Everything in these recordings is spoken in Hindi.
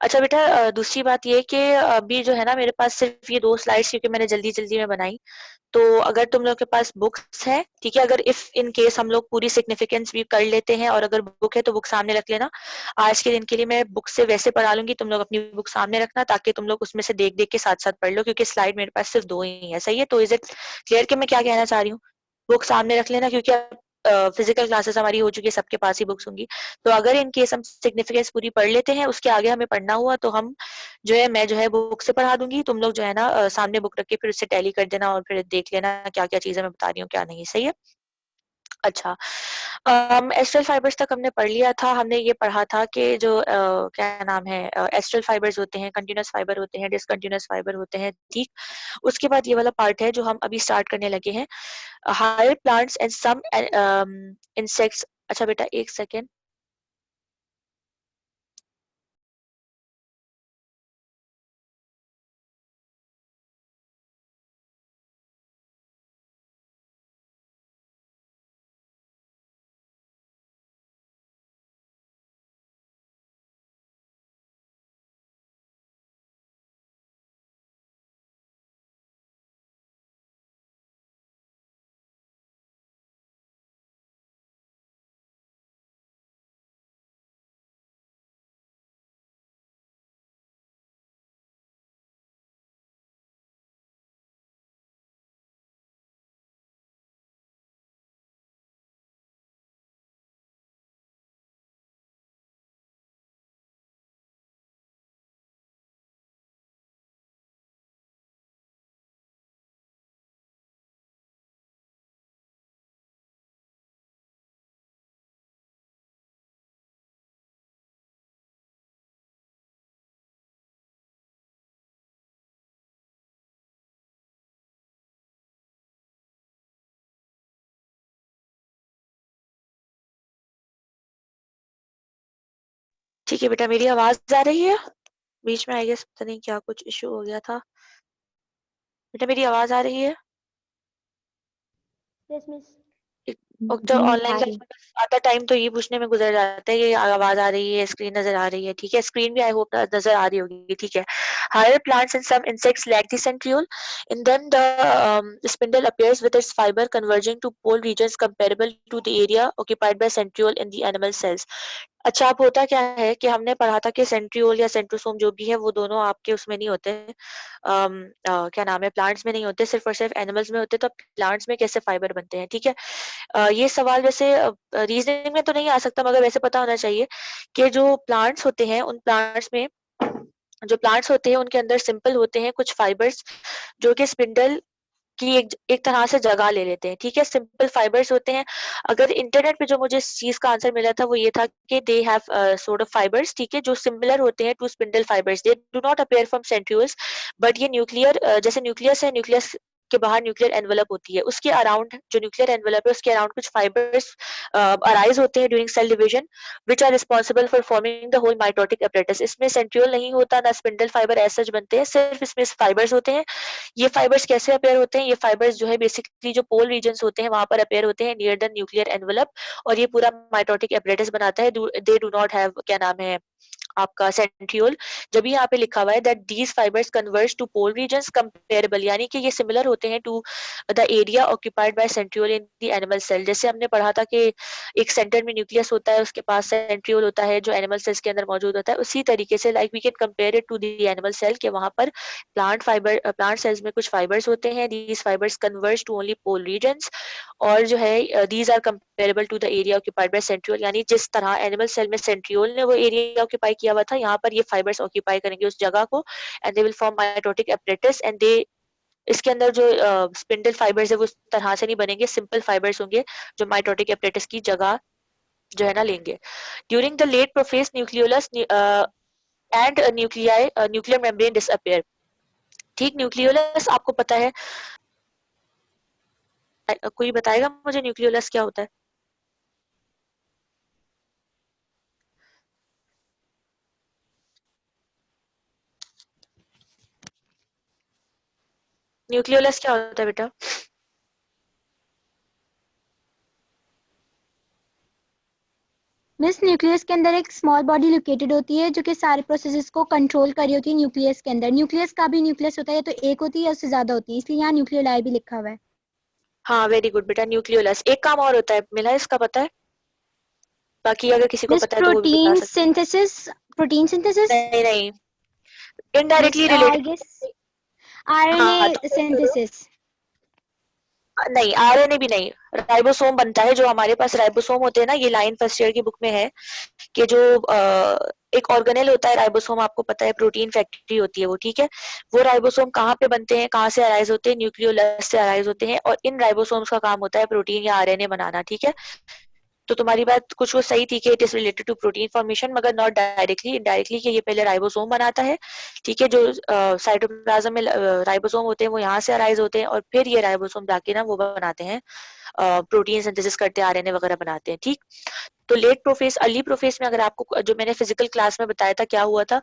अच्छा बेटा, दूसरी बात ये कि अभी जो है ना मेरे पास सिर्फ ये 2 स्लाइड्स, क्योंकि मैंने जल्दी-जल्दी में बनाई। तो अगर तुम लोग के पास बुक्स है, ठीक है, अगर इफ इन केस हम लोग पूरी सिग्निफिकेंस भी कर लेते हैं और अगर बुक है तो बुक सामने रख लेना। आज के दिन के लिए मैं बुक से वैसे पढ़ा लूंगी, तुम लोग अपनी बुक सामने रखना ताकि तुम लोग उसमें से देख देख के साथ साथ पढ़ लो, क्योंकि स्लाइड मेरे पास सिर्फ 2 ही है। सही है? तो इज इट क्लियर कि मैं क्या कहना चाह रही हूँ? बुक सामने रख लेना, क्योंकि अब फिजिकल क्लासेस हमारी हो चुकी है, सबके पास ही बुक्स होंगी। तो अगर इन केस हम सिग्निफिकेंस पूरी पढ़ लेते हैं, उसके आगे हमें पढ़ना हुआ तो हम जो है मैं जो है बुक से पढ़ा दूंगी, तुम लोग जो है ना सामने बुक रख के फिर उससे टैली कर देना और फिर देख लेना क्या क्या चीजें मैं बता रही हूँ क्या नहीं। सही है? अच्छा, एस्ट्रल फाइबर्स तक हमने पढ़ लिया था। हमने ये पढ़ा था कि जो क्या नाम है, एस्ट्रल फाइबर्स होते हैं, कंटिन्यूअस फाइबर होते हैं, डिसकंटिन्यूअस फाइबर होते हैं, ठीक। उसके बाद ये वाला पार्ट है जो हम अभी स्टार्ट करने लगे हैं, higher plants and some insects. अच्छा बेटा, एक सेकेंड। ठीक है बेटा, मेरी आवाज आ रही है? बीच में आई गेस पता नहीं क्या कुछ इशू हो गया था। बेटा मेरी आवाज आ रही है? Yes miss. तो जी ऑनलाइन आ रही। क्लास आता टाइम तो ये पूछने में गुजर जाता है ये आवाज आ रही है, स्क्रीन नजर आ रही है, ठीक है, स्क्रीन भी आई होप नजर आ रही होगी, ठीक है। Higher plants and some insects lack the centriole, in them the spindle appears with its fiber converging to pole regions comparable to the area occupied by centriole in the animal cells। अच्छा, अब होता क्या है कि हमने पढ़ा था कि सेंट्रियोल या सेंट्रोसोम जो भी है वो दोनों आपके उसमें नहीं होते, क्या नाम है, प्लांट्स में नहीं होते, सिर्फ और सिर्फ एनिमल्स में होते। तो प्लांट्स में कैसे फाइबर बनते हैं, ठीक है। ये सवाल वैसे रीजनिंग में तो नहीं आ सकता, मगर वैसे पता होना चाहिए कि जो प्लांट्स होते हैं उन प्लांट्स में, जो प्लांट्स होते हैं उनके अंदर सिंपल होते हैं कुछ फाइबर्स जो कि स्पिंडल की एक तरह से जगह ले लेते हैं, ठीक है, सिंपल फाइबर्स होते हैं। अगर इंटरनेट पे जो मुझे इस चीज का आंसर मिला था वो ये था कि they have sort of fibres, ठीक है, जो सिमिलर होते हैं to spindle fibres, they do not appear from centrioles, but ये न्यूक्लियर, जैसे न्यूक्लियस है, न्यूक्लियस के बाहर न्यूक्लियर एनवेलप होती है, उसके अराउंड जो न्यूक्लियर एनवेलप है उसके अराउंड कुछ फाइबर्स अराइज होते हैं during cell division, which are responsible for forming the whole mitotic apparatus। इसमें सेंट्रियोल नहीं होता, ना स्पिंडल फाइबर ऐसे बनते हैं, सिर्फ इसमें फाइबर्स होते हैं। ये फाइबर्स कैसे अपेयर होते हैं? ये फाइबर्स जो है बेसिकली जो पोल रीजन्स होते हैं वहां पर अपेयर होते हैं नियर द न्यूक्लियर एनवेलप, और ये पूरा माइटोटिक एपरेटस बनाता है। दे डू नॉट हैव, क्या नाम है आपका, सेंट्रियोल। जब यहाँ पे लिखा हुआ है that these fibres converge to pole regions comparable, यानी कि ये सिमिलर होते हैं to the area occupied by centriole in the animal cell. जैसे हमने पढ़ा था कि एक सेंटर में न्यूक्लियस होता है, उसके पास सेंट्रियोल होता है जो एनिमल सेल्स के अंदर मौजूद होता है, उसी तरीके से like we can compare it to the animal cell के वहां पर प्लांट सेल्स में कुछ फाइबर्स होते हैं, these fibres converge to only pole regions, और जो है these are comparable to the area occupied by centriole, यानी जिस तरह एनिमल सेल में सेंट्रियोल ने वो एरिया ऑक्यूपाई किया हुआ था, यहाँ पर ये फाइबर्स ऑक्यूपाई करेंगे उस जगह को, and they will form mitotic apparatus, and they, इसके अंदर जो स्पिंडल फाइबर्स है वो उस तरह से नहीं बनेंगे, सिंपल फाइबर्स होंगे जो माइटोटिक एपरेटस की जगह जो है ना लेंगे। During the late prophase nucleolus and nuclear membrane disappear, ठीक। न्यूक्लियोलस आपको पता है, कोई बताएगा मुझे न्यूक्लियोलस क्या होता है? न्यूक्लियोलस क्या होता है बेटा? मिस न्यूक्लियस के अंदर एक स्मॉल बॉडी लोकेटेड होती है जो कि सारे प्रोसेसेस को कंट्रोल कर रही होती है न्यूक्लियस के अंदर। न्यूक्लियस का भी न्यूक्लियस होता है, तो एक होती है या उससे ज्यादा होती है, इसलिए यहाँ न्यूक्लियोलाई भी लिखा हुआ है। हाँ वेरी गुड बेटा, न्यूक्लियोलस। एक काम और होता है, मिला इसका पता है? बाकी अगर किसी को मिस पता है तो वो भी बता सकते हैं। Protein synthesis. नहीं नहीं, miss indirectly I related. Guess RNA हाँ तो सिंथेसिस। नहीं, आरएनए भी नहीं। राइबोसोम बनता है, जो हमारे पास राइबोसोम होते हैं ना, ये लाइन फर्स्ट ईयर की बुक में है कि जो एक ऑर्गेनेल होता है राइबोसोम, आपको पता है प्रोटीन फैक्ट्री होती है वो, ठीक है। वो राइबोसोम कहाँ पे बनते हैं, कहाँ से अराइज होते हैं? न्यूक्लियोलस से अराइज होते हैं, और इन राइबोसोम्स का काम होता है प्रोटीन या आरएनए बनाना, ठीक है। तो तुम्हारी बात कुछ वो सही थी कि it is related to protein formation, मगर नॉट डायरेक्टली, इनडायरेक्टली, कि ये पहले राइबोसोम बनाता है, ठीक है। जो साइटोप्लाज्म में राइबोसोम होते हैं वो यहाँ से अराइज होते हैं, और फिर ये राइबोसोम जाके ना वो बनाते हैं, प्रोटीन सिंथेसिस करते हैं, आरएनए वगैरह बनाते हैं, ठीक। तो लेट प्रोफेस, अर्ली प्रोफेस में अगर आपको, जो मैंने फिजिकल क्लास में बताया था, क्या हुआ था,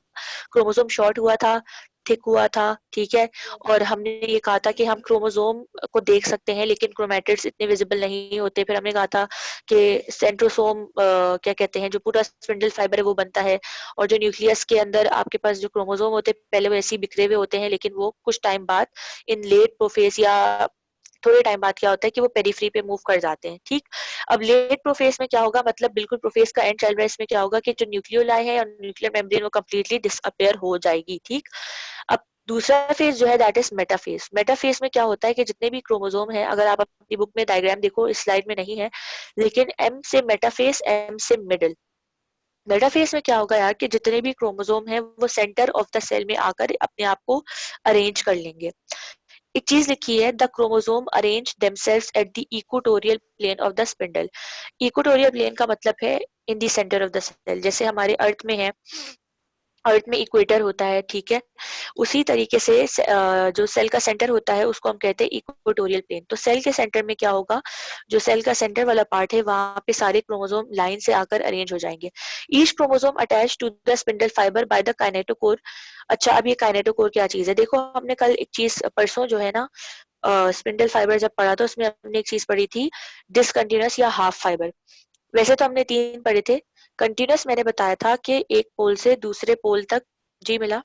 क्रोमोसोम शॉर्ट हुआ था, थिक हुआ था, ठीक है। और हमने ये कहा था कि हम क्रोमोसोम को देख सकते हैं लेकिन क्रोमैटिड्स इतने विजिबल नहीं होते। फिर हमने कहा था कि सेंट्रोसोम क्या कहते हैं, जो पूरा स्पिंडल फाइबर है वो बनता है, और जो न्यूक्लियस के अंदर आपके पास जो क्रोमोसोम होते हैं पहले वो ऐसे ही बिखरे हुए होते हैं, लेकिन वो कुछ टाइम बाद इन लेट प्रोफेस या थोड़े टाइम बाद क्या होता है कि वो पेरिफ्री पे मूव कर जाते हैं, ठीक। अब लेट प्रोफेस में क्या होगा, मतलब बिल्कुल प्रोफेस का एंड चल रहा है, इसमें क्या होगा कि जो न्यूक्लियोलाई है और न्यूक्लियर मेम्ब्रेन वो कंप्लीटली डिसअपियर हो जाएगी, ठीक। अब दूसरा फेज जो है दैट इज मेटाफेज। मेटाफेज में क्या होता है कि जितने भी क्रोमोसोम है, अगर आप अपनी बुक में डायग्राम देखो, इस स्लाइड में नहीं है, लेकिन एम से मेटाफेज, एम से मिडिल। मेटाफेज में क्या होगा यार कि जितने भी क्रोमोसोम है वो सेंटर ऑफ द सेल में आकर अपने आप को अरेंज कर लेंगे। एक चीज लिखी है, the chromosome arrange themselves at the equatorial plane of the spindle. Equatorial plane का मतलब है in the centre of the cell, जैसे हमारे अर्थ में है, अर्थ में इक्वेटर होता है, ठीक है। उसी तरीके से जो सेल का सेंटर होता है उसको हम कहते हैं इक्वेटोरियल प्लेन। तो सेल के सेंटर में क्या होगा, जो सेल का सेंटर वाला पार्ट है वहां पे सारे क्रोमोसोम लाइन से आकर अरेंज हो जाएंगे। Each chromosome attach to the spindle fibre by the kinetochore. अच्छा, अब ये काइनेटोकोर क्या चीज है, देखो हमने कल एक चीज परसों जो है ना स्पिंडल फाइबर जब पढ़ा था उसमें हमने एक चीज पढ़ी थी, डिसकंटिन्यूअस या हाफ फाइबर। वैसे तो हमने तीन पढ़े थे। कंटिन्यूअस मैंने बताया था कि एक पोल से दूसरे पोल तक। जी मिला।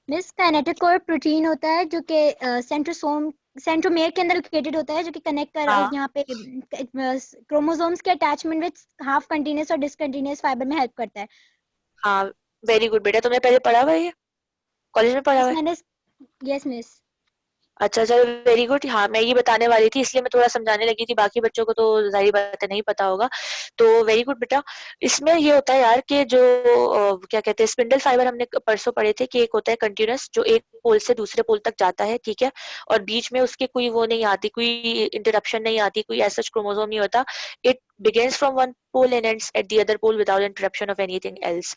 मिस काइनेटिक कोर प्रोटीन होता है जो कि सेंट्रोसोम सेंट्रोमेयर के अंदर लोकेटेड होता है, जो कि कनेक्ट कर हाँ यहाँ पे क्रोमोसोम्स के अटैचमेंट विद हाफ कंटीन्यूअस और डिसकंटीन्यूअस फाइबर में हेल्प करता है। हाँ वेरी गुड बेटा, तुमने पहले पढ़ा हुआ है ये, कॉलेज में पढ़ा मिस हुआ है? मैंने यस मिस। अच्छा चलो वेरी गुड। हाँ मैं ये बताने वाली थी इसलिए मैं थोड़ा समझाने लगी थी, बाकी बच्चों को तो जाहिर बात है नहीं पता होगा। तो वेरी गुड बेटा। इसमें ये होता है यार कि जो क्या कहते हैं, स्पिंडल फाइबर हमने परसों पढ़े थे कि एक होता है कंटिन्यूअस, जो एक पोल से दूसरे पोल तक जाता है, ठीक है। और बीच में उसके कोई वो नहीं आती, कोई इंटरप्शन नहीं आती, कोई ऐसा क्रोमोसोम नहीं होता। It begins from one pole and ends at the other pole without interruption of anything else.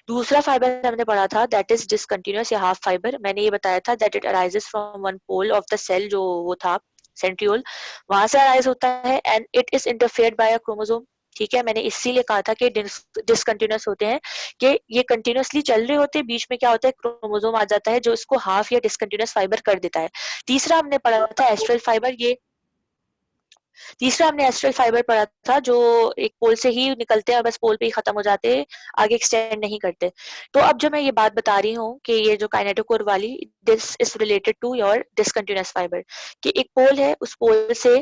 दूसरा फाइबर हमने पढ़ा था दैट इज डिसकंटिन्यूअस या हाफ फाइबर। मैंने ये बताया था that it arises from one pole of the cell, जो वो था सेंट्रियोल, वहां से अराइज होता है, and it is interfered by a chromosome, ठीक है। मैंने इसीलिए कहा था कि डिसकंटिन्यूअस होते हैं, कि ये कंटिन्यूअसली चल रहे होते हैं, बीच में क्या होता है क्रोमोसोम आ जाता है जो इसको हाफ या डिसकंटिन्यूअस फाइबर कर देता है। तीसरा हमने पढ़ा था एस्ट्रल फाइबर। ये तीसरा हमने एस्ट्रल फाइबर पढ़ा था, जो एक पोल से ही निकलते हैं और बस पोल पे ही खत्म हो जाते हैं, आगे एक्सटेंड नहीं करते। तो अब जो मैं ये बात बता रही हूँ कि ये जो काइनेटोकोर वाली, this is related to your discontinuous fibre, कि एक पोल है, उस पोल से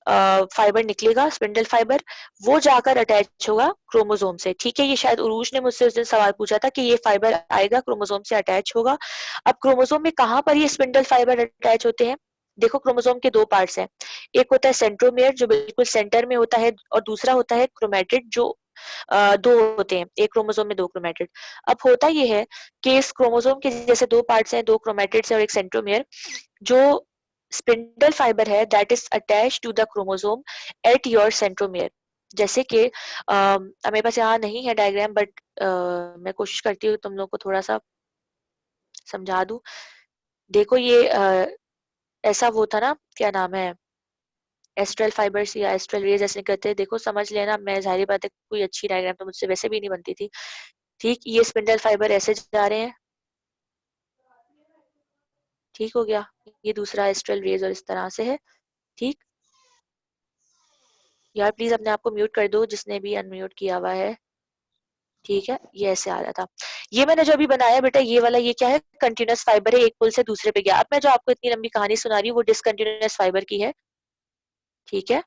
फाइबर निकलेगा, स्पिंडल फाइबर, वो जाकर अटैच होगा क्रोमोसोम से, ठीक है। ये शायद उरूज ने मुझसे उस दिन सवाल पूछा था कि ये फाइबर आएगा क्रोमोसोम से अटैच होगा। अब क्रोमोसोम में कहाँ पर ये स्पिंडल फाइबर अटैच होते हैं? देखो क्रोमोसोम के दो पार्ट्स हैं, एक होता है सेंट्रोमियर जो बिल्कुल सेंटर में होता है, और दूसरा होता है क्रोमेटिड, जो दो होते हैं, एक क्रोमोसोम में दो क्रोमेटिड। अब होता ये है कि इस क्रोमोसोम के जैसे दो पार्ट्स हैं, दो क्रोमेटिड्स हैं और एक सेंट्रोमियर, जो स्पिंडल फाइबर है that is attach to the chromosome at your centromere. जैसे कि मेरे पास यहाँ नहीं है डायग्राम, बट मैं कोशिश करती हूँ तुम लोग को थोड़ा सा समझा दूं। देखो ये ऐसा वो था ना, क्या नाम है, एस्ट्रल फाइबर्स या एस्ट्रल रेज ऐसे कहते हैं। देखो समझ लेना, मैं जाहिर बात है कोई अच्छी डायग्राम तो मुझसे वैसे भी नहीं बनती थी, ठीक। ये स्पिंडल फाइबर ऐसे जा रहे हैं, ठीक हो गया। ये दूसरा एस्ट्रल रेज और इस तरह से है, ठीक। यार प्लीज अपने आप को म्यूट कर दो जिसने भी अनम्यूट किया हुआ है। ठीक है, ये ऐसे आ रहा था। ये मैंने जो अभी बनाया बेटा, ये वाला ये क्या है, कंटिन्यूअस फाइबर है, एक पुल से दूसरे पे गया। अब मैं जो आपको इतनी लंबी कहानी सुना रही हूँ वो डिसकंटिन्यूअस फाइबर की है। ठीक है,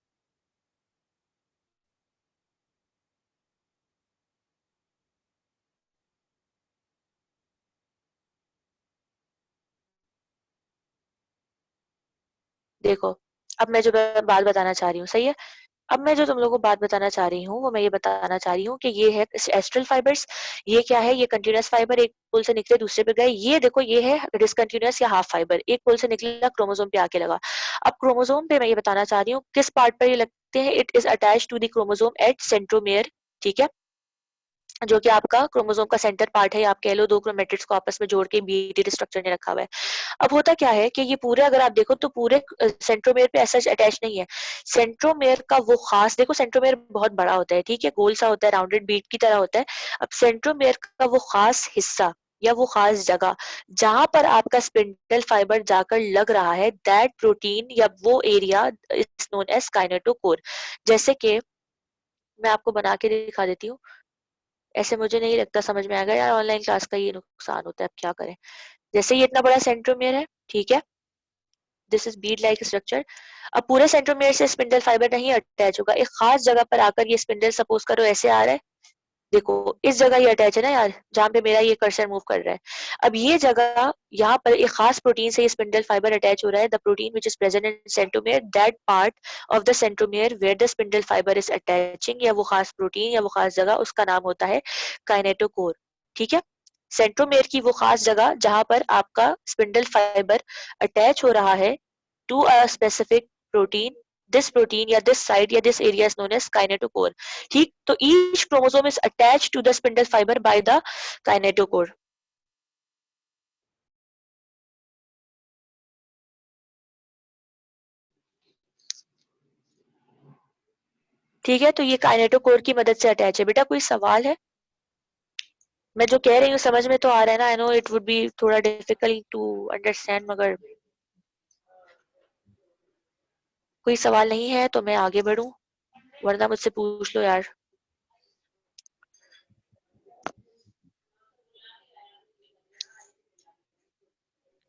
देखो अब मैं जो बात बताना चाह रही हूँ सही है। अब मैं जो तुम लोगों को बात बताना चाह रही हूँ वो मैं ये बताना चाह रही हूँ कि ये है एस्ट्रल फाइबर्स। ये क्या है, ये कंटिन्यूअस फाइबर, एक पुल से निकले दूसरे पे गए। ये देखो ये है डिसकंटिन्यूअस या हाफ फाइबर, एक पुल से निकला क्रोमोसोम पे आके लगा। अब क्रोमोसोम पे मैं ये बताना चाह रही हूँ किस पार्ट पर ये लगते हैं। It is attach to the chromosome at centromere. ठीक है, जो कि आपका क्रोमोसोम का सेंटर पार्ट है, आप कह लो दो क्रोमेटिड्स को आपस में जोड़ के बीटीडी स्ट्रक्चर ने रखा हुआ है। अब होता क्या है कि ये पूरे अगर आप देखो तो पूरे सेंट्रोमेयर पे ऐसा अटैच नहीं है। सेंट्रोमेयर का वो खास, देखो सेंट्रोमेयर बहुत बड़ा होता है, ठीक है, गोल सा होता है, राउंडेड बीट की तरह होता है। अब सेंट्रोमेयर का वो खास हिस्सा या वो खास जगह जहां पर आपका स्पिंडल फाइबर जाकर लग रहा है, दैट प्रोटीन या वो area is known as kinetochore. जैसे कि मैं आपको बना के दिखा देती हूँ। ऐसे मुझे नहीं लगता समझ में आएगा यार, ऑनलाइन क्लास का ये नुकसान होता है, अब क्या करें। जैसे ये इतना बड़ा सेंट्रोमियर है, ठीक है, this is Beed like structure. अब पूरे सेंट्रोमियर से स्पिंडल फाइबर नहीं अटैच होगा, एक खास जगह पर आकर ये स्पिंडल सपोज करो ऐसे आ रहा है। देखो इस जगह ये अटैच है ना यार, जहां पे मेरा ये कर्सर मूव कर रहा है। अब ये जगह, यहाँ पर एक खास प्रोटीन से ये स्पिंडल फाइबर अटैच हो रहा है, the protein which is present in centromere, that part of the centromere where the spindle fibre is attaching, या वो खास प्रोटीन या वो खास जगह, उसका नाम होता है काइनेटोकोर। ठीक है, सेंट्रोमेयर की वो खास जगह जहां पर आपका स्पिंडल फाइबर अटैच हो रहा है to a specific protein, this protein या दिस साइट या this area is known as kinetochore. ठीक, तो each chromosome is attached to the spindle fibre by the kinetochore. ठीक है, तो ये काइनेटोकोर की मदद से अटैच है। बेटा कोई सवाल है? मैं जो कह रही हूँ समझ में तो आ रहा है ना? I know it would be थोड़ा डिफिकल्ट टू अंडरस्टैंड, मगर कोई सवाल नहीं है तो मैं आगे बढ़ूं, वरना मुझसे पूछ लो यार।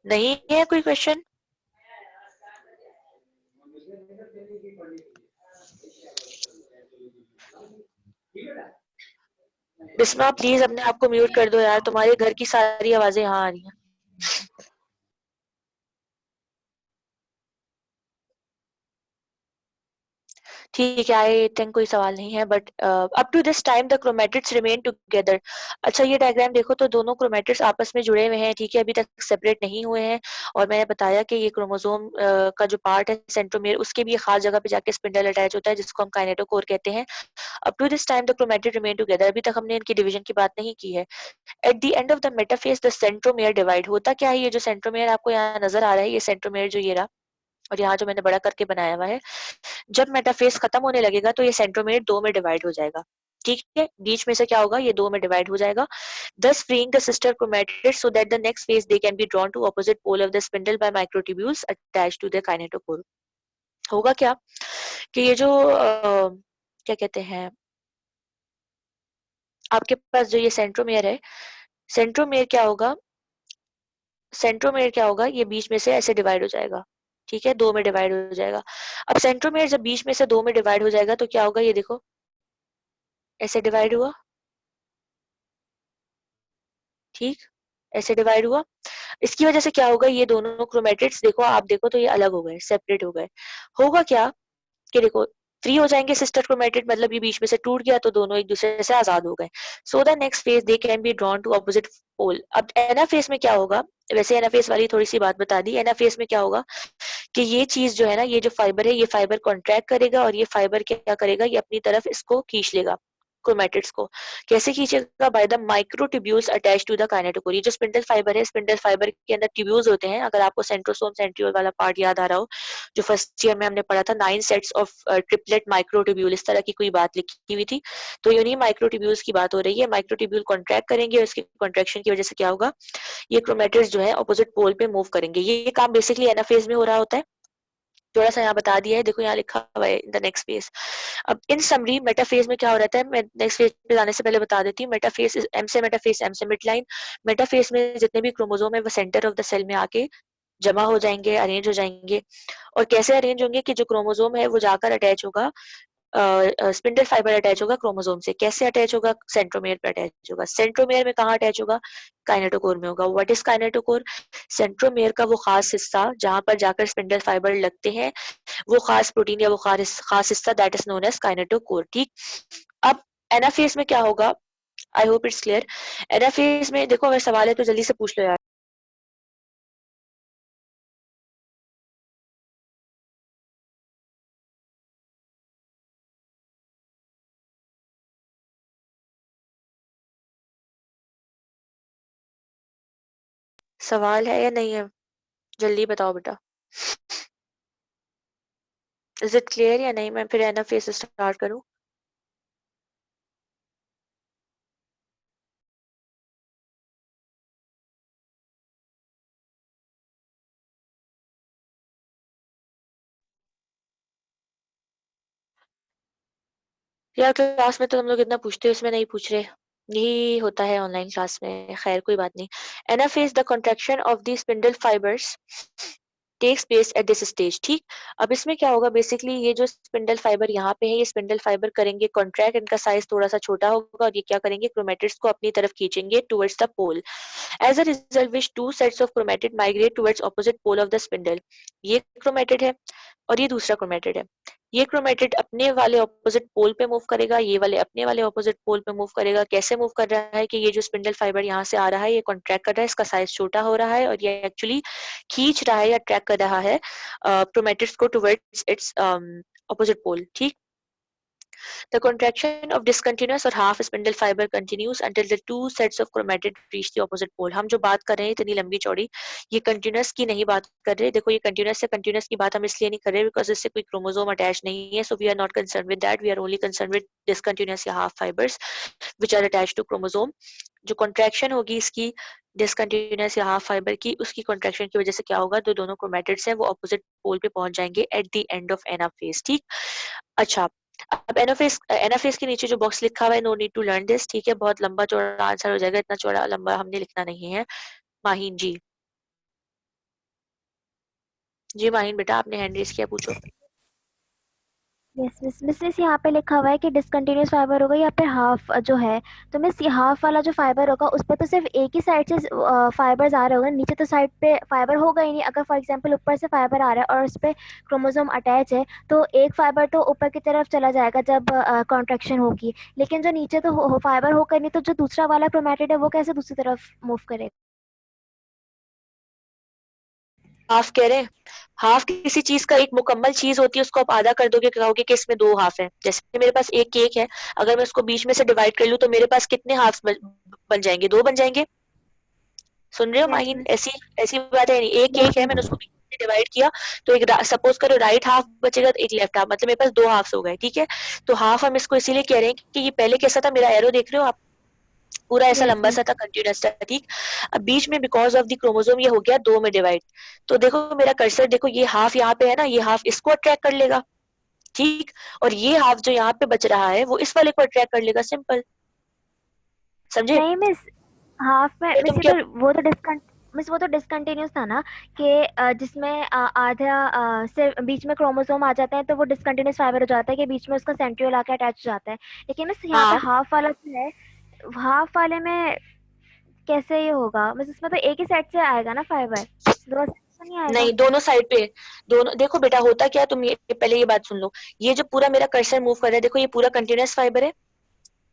नहीं है कोई क्वेश्चन? बिस्मा प्लीज अपने आप को म्यूट कर दो यार, तुम्हारे घर की सारी आवाजें यहाँ आ रही हैं। ठीक है, आई थिंक कोई सवाल नहीं है, but up to this time the chromatids remain together. अच्छा ये डायग्राम देखो तो दोनों क्रोमेटिड्स आपस में जुड़े हुए हैं, ठीक है, अभी तक सेपरेट नहीं हुए हैं। और मैंने बताया कि ये क्रोमोसोम का जो पार्ट है सेंट्रोमियर, उसके भी खास जगह पे जाके स्पिंडल अटैच होता है जिसको हम काइनेटोकोर कहते हैं। Up to this time the chromatid remain together, अभी तक हमने इनकी डिवीजन की बात नहीं की है। At the end of the metaphase the centromere divide. होता क्या है, ये जो सेंट्रोमियर आपको यहाँ नजर आ रहा है, ये सेंट्रोमियर जो ये रहा, और यहाँ जो मैंने बड़ा करके बनाया हुआ है, जब मेटाफेज खत्म होने लगेगा तो ये सेंट्रोमेयर दो में डिवाइड हो जाएगा। ठीक है, बीच में से क्या होगा, ये दो में डिवाइड हो जाएगा, thus freeing the sister chromatids so that the next phase they can be drawn to opposite pole of the spindle by microtubules attached to the kinetochore। होगा क्या कि ये जो क्या कहते हैं, आपके पास जो ये सेंट्रोमेयर है, सेंट्रोमेयर क्या होगा, सेंट्रोमेयर क्या होगा, ये बीच में से ऐसे डिवाइड हो जाएगा। ठीक है, दो में डिवाइड हो जाएगा। अब सेंट्रोमेयर जब बीच में से दो में डिवाइड हो जाएगा तो क्या होगा, ये देखो ऐसे डिवाइड हुआ, ठीक, ऐसे डिवाइड हुआ। इसकी वजह से क्या होगा, ये दोनों क्रोमेटिड्स देखो, आप देखो तो ये अलग हो गए, सेपरेट हो गए। होगा क्या कि देखो फ्री हो जाएंगे सिस्टर क्रोमेटिड, मतलब ये बीच में से टूट गया तो दोनों एक दूसरे से आजाद हो गए। So the next phase they can be drawn to opposite pole. अब एनाफेज में क्या होगा, वैसे एनाफेज वाली थोड़ी सी बात बता दी। एनाफेज में क्या होगा कि ये चीज जो है ना, ये जो फाइबर है, ये फाइबर कॉन्ट्रैक्ट करेगा और ये फाइबर क्या करेगा, ये अपनी तरफ इसको खींच लेगा क्रोमेटिड्स को। कैसे खींचेगा, by the microtubules attach to the kinetochore. ये जो स्पिंडल फाइबर है, स्पिंडल फाइबर के अंदर ट्यूब्यूल्स होते हैं, अगर आपको सेंट्रोसोम सेंट्रियोल वाला पार्ट याद आ रहा हो, जो फर्स्ट ईयर में हमने पढ़ा था, 9 सेट्स ऑफ ट्रिपलेट माइक्रोट्यूब्यूल, इस तरह की कोई बात लिखी हुई थी। तो ये उन्हीं माइक्रोट्यूब्यूल्स की बात हो रही है। माइक्रोट्यूब्यूल कॉन्ट्रैक्ट करेंगे और इसकी कॉन्ट्रैक्शन की वजह से क्या होगा, ये क्रोमेटिड्स जो है ऑपोजिट पोल पे मूव करेंगे। ये काम बेसिकली एनाफेज में हो रहा होता है। थोड़ा सा यहाँ बता दिया है, देखो यहाँ लिखा हुआ है इन द नेक्स्ट फेज। अब इन समरी मेटाफेज में क्या हो रहता है, मैं नेक्स्ट फेज पे जाने से पहले बता देती हूँ। मेटाफेज एम से मेटाफेज, एम से मिड लाइन। मेटाफेज में जितने भी क्रोमोसोम है वो सेंटर ऑफ द सेल में आके जमा हो जाएंगे, अरेंज हो जाएंगे। और कैसे अरेंज होंगे कि जो क्रोमोसोम है वो जाकर अटैच होगा, स्पिंडल फाइबर अटैच होगा क्रोमोसोम से। कैसे अटैच होगा, सेंट्रोमेयर पे अटैच होगा। सेंट्रोमेयर में कहाँ अटैच होगा, काइनेटोकोर में होगा। व्हाट इज काइनेटोकोर, सेंट्रोमेयर का वो खास हिस्सा जहां पर जाकर स्पिंडल फाइबर लगते हैं, वो खास प्रोटीन या वो खास हिस्सा, that is known as kinetochore. ठीक। अब एनाफेज में क्या होगा, I hope it's clear. Anaphase में देखो, अगर सवाल है तो जल्दी से पूछ लो यार। सवाल है या नहीं है, जल्दी बताओ बेटा। इज इट क्लियर या नहीं, मैं फिर एनाफेज से स्टार्ट करूं। यार क्लास में तो हम लोग इतना पूछते हैं, इसमें नहीं पूछ रहे। यही होता है ऑनलाइन क्लास में, खैर कोई बात नहीं। Anaphase the contraction of the spindle fibres takes place at this stage. ठीक। अब इसमें क्या होगा, बेसिकली ये जो स्पिंडल फाइबर यहाँ पे है, ये स्पिंडल फाइबर करेंगे कॉन्ट्रैक्ट, इनका साइज थोड़ा सा छोटा होगा, और ये क्या करेंगे, क्रोमेटिड्स को अपनी तरफ खींचेंगे towards the pole. As a result which two sets of chromatid migrate towards opposite pole of the spindle. ये क्रोमेटिड है और ये दूसरा क्रोमेटिड है। ये क्रोमेटिड अपने वाले ऑपोजिट पोल पे मूव करेगा, ये वाले अपने वाले ऑपोजिट पोल पे मूव करेगा। कैसे मूव कर रहा है कि ये जो स्पिंडल फाइबर यहाँ से आ रहा है, ये कॉन्ट्रैक्ट कर रहा है, इसका साइज छोटा हो रहा है, और ये एक्चुअली खींच रहा है या ट्रैक कर रहा है क्रोमेटिड्स को टुवर्ड्स इट्स ऑपोजिट पोल। ठीक। The contraction of discontinuous or half spindle fiber continues until the two sets of chromatid reach the opposite pole. हम जो बात कर रहे हैं इतनी लंबी चौड़ी, ये कंटिन्यूस की नहीं बात कर रहे। देखो ये कंटिन्यूस से कंटिन्यूस की बात हम इसलिए नहीं कर रहे बिकॉज इससे कोई क्रोमोसोम अटैच नहीं है, so we are not concern with that, we are only concern with discontinuous या half fibres which are attach to chromosome. जो कॉन्ट्रैक्शन होगी इसकी डिसकंटिन्यूस या हाफ फाइबर की, उसकी कॉन्ट्रैक्शन की वजह से क्या होगा, जो दोनों क्रोमेटिड्स हैं वो ऑपोजिट पोल पे पहुंच जाएंगे at the end of anaphase. ठीक। अच्छा, अब एनाफेज के नीचे जो बॉक्स लिखा हुआ है, no need to learn this. ठीक है, बहुत लंबा चौड़ा आंसर हो जाएगा, इतना चौड़ा लंबा हमने लिखना नहीं है। माहीन जी, जी माहीन बेटा आपने हैंड रेस किया, पूछो। यस मिस मिस मिस यहाँ पे लिखा हुआ है कि डिसकंटिन्यूस फाइबर होगा या फिर हाफ जो है। तो मिस ये हाफ वाला जो फाइबर होगा उस पर तो सिर्फ एक ही साइड से फाइबर्स आ रहे होंगे, नीचे तो साइड पे फाइबर होगा ही नहीं। अगर फॉर एग्जांपल ऊपर से फाइबर आ रहा है और उस पर क्रोमोसोम अटैच है तो एक फाइबर तो ऊपर की तरफ चला जाएगा जब कॉन्ट्रेक्शन होगी, लेकिन जो नीचे तो फाइबर होगा नहीं, तो जो दूसरा वाला क्रोमेटिड है वो कैसे दूसरी तरफ मूव करेगा। हाफ कह रहे हैं, हाफ किसी चीज का एक मुकम्मल चीज होती है, उसको आप आधा कर दोगे, कहोगे कि इसमें दो हाफ है। जैसे मेरे पास एक केक है, अगर मैं उसको बीच में से डिवाइड कर लूं तो मेरे पास कितने हाफ बन जाएंगे, दो बन जाएंगे। सुन रहे हो यस माहिन, मिस। ऐसी ऐसी बात है नहीं। एक यस केक है, मैंने मिस। उसको बीच में डिवाइड किया, तो एक सपोज करो राइट हाफ बचेगा तो एक लेफ्ट हाफ, मतलब मेरे पास दो हाफ्स हो गए। ठीक है, तो हाफ हम इसको इसीलिए कह रहे हैं कि ये पहले कैसा था, मेरा एरो देख रहे हो आप, पूरा ऐसा यस लंबा मिस। सा था, कंटिन्यूअस था। ठीक। अब बीच में बिकॉज ऑफ द क्रोमोसोम ये हो गया दो में डिवाइड। तो देखो मेरा कर्सर, देखो ये हाफ यहाँ पे है ना, ये हाफ इसको अट्रैक्ट कर लेगा। ठीक। और ये हाफ जो यहाँ पे बच रहा है वो इस वाले को अट्रैक्ट कर लेगा, सिंपल। समझे। नहीं मिस, हाफ में तो मिस तुम ये क्या, तो वो तो डिसकंटिन्यूस था ना कि जिसमें आधा से बीच में क्रोमोसोम आ जाता है तो वो डिसकंटिन्यूस फाइबर हो जाता है कि बीच में उसका सेंट्रियोल आके अटैच हो जाता है। लेकिन मिस यहाँ पे हाँ हाफ वाला जो है, हाफ वाले में कैसे ये होगा मिस, इसमें तो एक ही साइड से आएगा ना फाइबर, दो साइड से नहीं आएगा। नहीं, दोनों साइड पे, दोनों देखो बेटा होता क्या है, तुम ये पहले ये बात सुन लो। ये जो पूरा मेरा कर्सर मूव कर रहा है, देखो ये पूरा कंटिन्यूअस फाइबर है।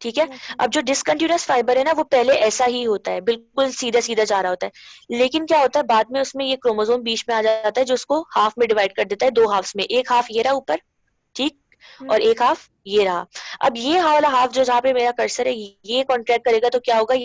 ठीक है। यस अब जो डिसकंटिन्यूअस फाइबर है ना, वो पहले ऐसा ही होता है, बिल्कुल सीधा सीधा जा रहा होता है। लेकिन क्या होता है बाद में, उसमें ये क्रोमोसोम बीच में आ जाता है जो उसको हाफ में डिवाइड कर देता है, दो हाफ्स में। एक हाफ ये रहा ऊपर, ठीक, और एक हाफ ये रहा। अब ये वाला हाफ जो जहाँ पे मेरा कर्सर है, ये कॉन्ट्रैक्ट करेगा तो क्या होगा,